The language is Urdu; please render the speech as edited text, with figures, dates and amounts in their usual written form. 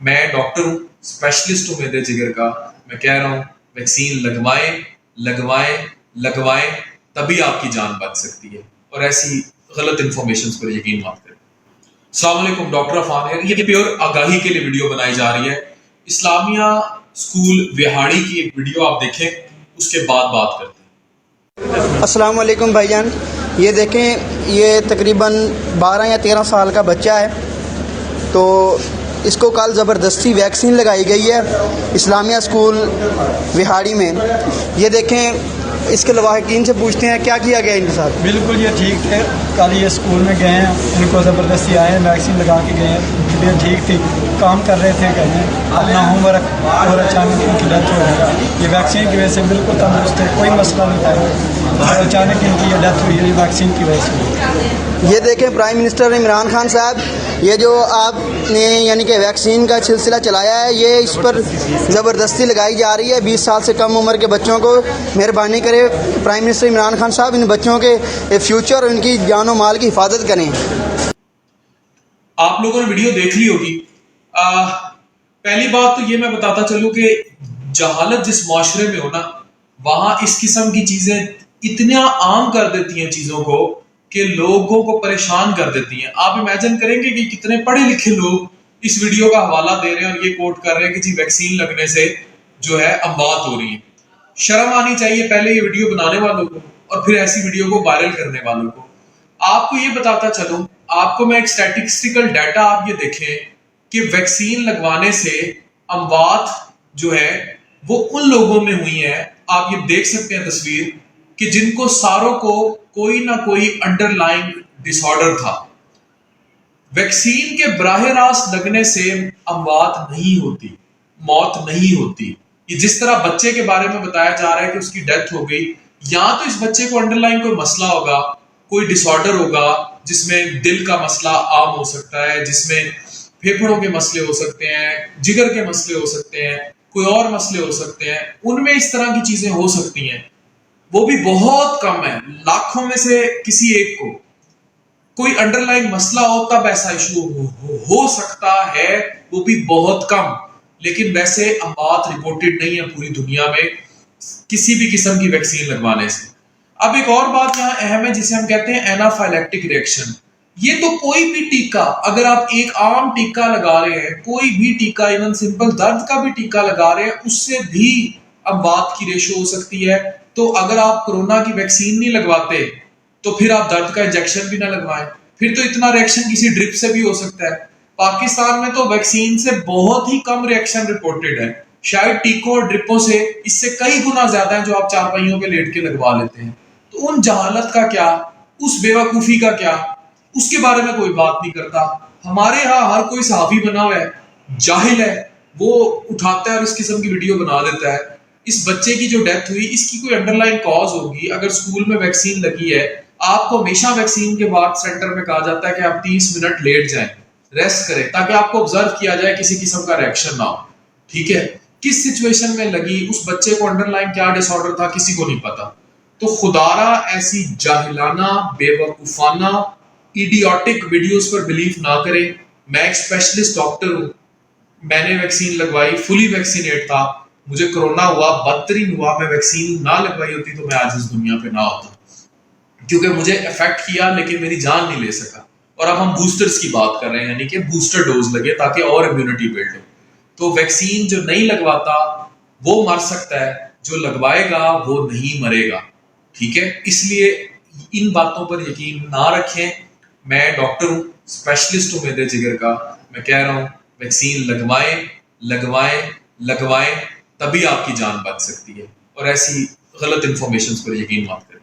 میں ڈاکٹر ہوں، اسپیشلسٹ ہوں میدے جگر کا. میں کہہ رہا ہوں ویکسین لگوائیں لگوائیں لگوائیں، تبھی آپ کی جان بچ سکتی ہے، اور ایسی غلط انفارمیشن پر یقین مت کریں. السلام علیکم، ڈاکٹر عفان ہے. یہ پیور آگاہی کے لیے ویڈیو بنائی جا رہی ہے. اسلامیہ اسکول وہاڑی کی ایک ویڈیو آپ دیکھیں، اس کے بعد بات کرتے ہیں. السلام علیکم بھائی جان. یہ دیکھیں، یہ تقریباً 12 یا 13 سال کا بچہ ہے. تو اس کو کل زبردستی ویکسین لگائی گئی ہے اسلامیہ اسکول وہاڑی میں. یہ دیکھیں، اس کے لواحقین سے پوچھتے ہیں کیا کیا گیا ان کے ساتھ. بالکل یہ ٹھیک تھے. کل یہ اسکول میں گئے ہیں، ان کو زبردستی آئے ہیں، ویکسین لگا کے گئے ہیں. طبیعت ٹھیک تھی، کام کر رہے تھے گھر میں، اپنا ہوم ورک، اور اچانک ان کی ڈیتھ ہو گئی. یہ ویکسین کی وجہ سے بالکل تندرست ہے، کوئی مسئلہ نہیں تھا، اور اچانک ان کی یہ ڈیتھ ہوئی ہے، یہ ویکسین کی وجہ سے. یہ دیکھیں پرائم منسٹر عمران خان صاحب، یہ جو آپ نے یعنی کہ ویکسین کا سلسلہ چلایا ہے، یہ اس پر زبردستی لگائی جا رہی ہے 20 سال سے کم عمر کے بچوں کو. مہربانی کرے پرائم منسٹر عمران خان صاحب، ان بچوں کے فیوچر اور ان کی جان و مال کی حفاظت کریں. آپ لوگوں نے ویڈیو دیکھ لی ہوگی. پہلی بات تو یہ میں بتاتا چلوں کہ جہالت جس معاشرے میں ہو نا، وہاں اس قسم کی چیزیں اتنا عام کر دیتی ہیں چیزوں کو کہ لوگوں کو پریشان کر دیتی ہیں. آپ امیجن کریں گے کہ کتنے پڑھے لکھے لوگ اس ویڈیو کا حوالہ دے رہے ہیں اور یہ کوٹ کر رہے ہیں کہ جی ویکسین لگنے سے جو ہے اموات ہو رہی ہیں. شرم آنی چاہیے پہلے یہ ویڈیو بنانے والوں کو، اور پھر ایسی ویڈیو کو وائرل کرنے والوں کو. آپ کو یہ بتاتا چلوں، آپ کو میں ایک اسٹیٹسٹیکل ڈیٹا آپ یہ دیکھیں کہ ویکسین لگوانے سے اموات جو ہے وہ ان لوگوں میں ہوئی ہیں. آپ یہ دیکھ سکتے ہیں تصویر کہ جن کو ساروں کو کوئی نہ کوئی انڈر لائن ڈس آرڈر تھا. ویکسین کے براہ راست لگنے سے اموات نہیں ہوتی، موت نہیں ہوتی. یہ جس طرح بچے کے بارے میں بتایا جا رہا ہے کہ اس کی ڈیتھ ہو گئی، یا تو اس بچے کو انڈر لائن کوئی مسئلہ ہوگا، کوئی ڈس آرڈر ہوگا جس میں دل کا مسئلہ عام ہو سکتا ہے، جس میں پھیپھڑوں کے مسئلے ہو سکتے ہیں، جگر کے مسئلے ہو سکتے ہیں، کوئی اور مسئلے ہو سکتے ہیں. ان میں اس طرح کی چیزیں ہو سکتی ہیں. وہ بھی بہت کم ہے، لاکھوں میں سے کسی ایک کو کوئی انڈر لائن مسئلہ ہو تب ایسا ایشو ہو سکتا ہے، وہ بھی بہت کم. لیکن ویسے اموات رپورٹڈ نہیں ہے پوری دنیا میں کسی بھی قسم کی ویکسین لگوانے سے. اب ایک اور بات یہاں اہم ہے جسے ہم کہتے ہیں اینافائلیکٹک ریئیکشن. یہ تو کوئی بھی ٹیکہ، اگر آپ ایک عام ٹیکہ لگا رہے ہیں، کوئی بھی ٹیکہ، ایون سمپل درد کا بھی ٹیکہ لگا رہے ہیں، اس سے بھی اموات کی ریشو ہو سکتی ہے. تو اگر آپ کورونا کی ویکسین نہیں لگواتے تو پھر آپ درد کا انجیکشن بھی نہ لگوائیں. پھر تو اتنا ریئیکشن کسی ڈرپ سے بھی ہو سکتا ہے. پاکستان میں تو ویکسین سے بہت ہی کم ریئیکشن رپورٹڈ ہے، شاید ٹیکوں اور ڈرپوں سے اس سے کئی گنا زیادہ ہیں جو آپ چارپائیوں پہ لیٹ کے لگوا لیتے ہیں. تو ان جہالت کا کیا، اس بے وقوفی کا کیا، اس کے بارے میں کوئی بات نہیں کرتا. ہمارے ہاں ہر کوئی صحافی بنا ہوا ہے، جاہل ہے، وہ اٹھاتا ہے اور اس قسم کی ویڈیو بنا دیتا ہے. اس بچے کی جو ڈیتھ ہوئی، اس کی کوئی انڈر لائن کاز ہوگی. اگر اسکول میں ویکسین لگی ہے، آپ کو ہمیشہ ویکسین کے بعد سینٹر میں کہا جاتا ہے کہ آپ 30 منٹ لیٹ جائیں، ریسٹ کریں، تاکہ آپ کو آبزرو کیا جائے، کسی قسم کا ریئیکشن نہ ہو. ٹھیک ہے، کس سچویشن میں لگی، اس بچے کو انڈر لائن کیا ڈس آرڈر تھا، کسی کو نہیں پتا. تو خدارا ایسی جاہلانہ، بے وقوفانہ، ایڈیوٹک ویڈیوز پر بلیف نہ کریں. میں ایک اسپیشلسٹ ڈاکٹر ہوں، میں نے ویکسین لگوائی، فلی ویکسینیٹ تھا. مجھے کرونا ہوا، بدترین ہوا. میں ویکسین نہ لگوائی ہوتی تو میں آج اس دنیا پہ نہ ہوتا، کیونکہ مجھے افیکٹ کیا لیکن میری جان نہیں لے سکا. اور اب ہم بوسٹرز کی بات کر رہے ہیں، یعنی کہ بوسٹر ڈوز لگے تاکہ اور امیونٹی بلڈ ہو. تو ویکسین جو نہیں لگواتا وہ مر سکتا ہے، جو لگوائے گا وہ نہیں مرے گا. ٹھیک ہے، اس لیے ان باتوں پر یقین نہ رکھیں. میں ڈاکٹر ہوں، اسپیشلسٹ ہوں میدے جگر کا. میں کہہ رہا ہوں ویکسین لگوائیں لگوائیں لگوائیں، تبھی آپ کی جان بچ سکتی ہے، اور ایسی غلط انفارمیشن پر یقین مت کریں.